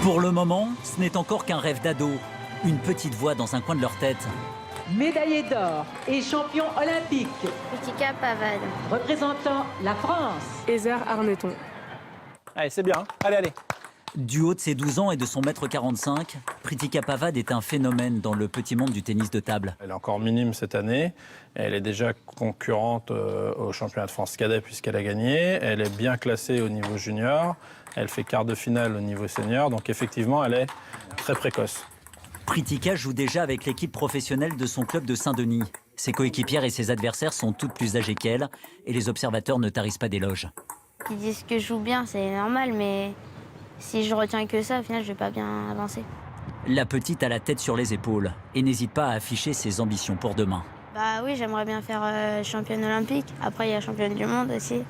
Pour le moment, ce n'est encore qu'un rêve d'ado. Une petite voix dans un coin de leur tête. Médaillé d'or et champion olympique, Pritika Pavad. représentant la France. Heather Arneton. Allez, c'est bien. Allez, allez. Du haut de ses 12 ans et de son mètre 45, Pritika Pavad est un phénomène dans le petit monde du tennis de table. Elle est encore minime cette année. Elle est déjà concurrente au championnat de France cadet puisqu'elle a gagné. Elle est bien classée au niveau junior. Elle fait quart de finale au niveau senior. Donc effectivement, elle est très précoce. Pritika joue déjà avec l'équipe professionnelle de son club de Saint-Denis. Ses coéquipières et ses adversaires sont toutes plus âgées qu'elle et les observateurs ne tarissent pas d'éloges. Ils disent que je joue bien, c'est normal, mais si je retiens que ça, au final, je vais pas bien avancer. La petite a la tête sur les épaules et n'hésite pas à afficher ses ambitions pour demain. Bah oui, j'aimerais bien faire championne olympique. Après, il y a championne du monde aussi.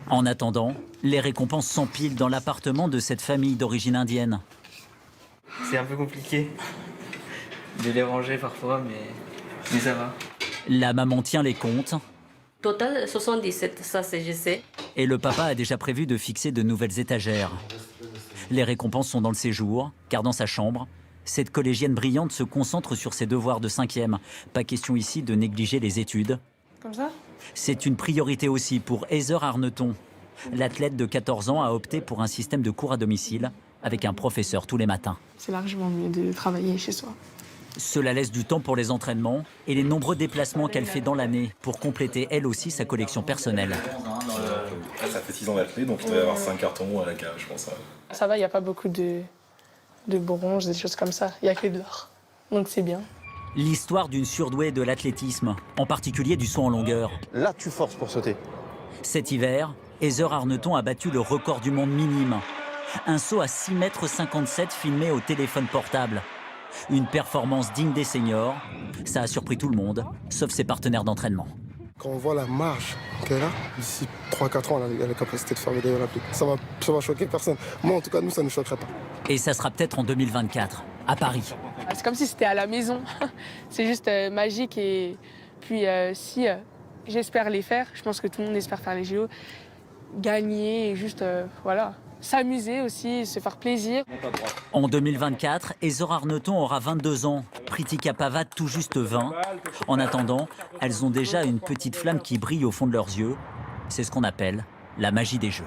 En attendant, les récompenses s'empilent dans l'appartement de cette famille d'origine indienne. C'est un peu compliqué de les ranger parfois, mais ça va. La maman tient les comptes Total 77, ça c'est je sais. et le papa a déjà prévu de fixer de nouvelles étagères. Les récompenses sont dans le séjour, car dans sa chambre, cette collégienne brillante se concentre sur ses devoirs de 5e. Pas question ici de négliger les études. Comme ça? C'est une priorité aussi pour Heather Arneton. L'athlète de 14 ans a opté pour un système de cours à domicile avec un professeur tous les matins. C'est largement mieux de travailler chez soi. Cela laisse du temps pour les entraînements et les nombreux déplacements qu'elle fait dans l'année pour compléter elle aussi sa collection personnelle. Ça fait 6 ans d'athlète, donc il doit y avoir 5 cartons à la cage, je pense. Ça va, il n'y a pas beaucoup de bronze, des choses comme ça. Il n'y a que de l'or. Donc c'est bien. L'histoire d'une surdouée de l'athlétisme, en particulier du saut en longueur. Là, tu forces pour sauter. Cet hiver, Heather Arneton a battu le record du monde minime. Un saut à 6,57 m filmé au téléphone portable. Une performance digne des seniors. Ça a surpris tout le monde, sauf ses partenaires d'entraînement. Quand on voit la marge qu'elle a, d'ici 3-4 ans, elle a la capacité de faire médaille olympique. Ça va choquer personne. Moi, en tout cas, nous, ça ne nous choquerait pas. Et ça sera peut-être en 2024, à Paris. C'est comme si c'était à la maison. C'est juste magique. Et puis, si j'espère les faire, je pense que tout le monde espère faire les JO, gagner et juste, voilà, s'amuser aussi, se faire plaisir. En 2024, Heather Arneton aura 22 ans, Pritika Pavad tout juste 20. En attendant, elles ont déjà une petite flamme qui brille au fond de leurs yeux. C'est ce qu'on appelle la magie des Jeux.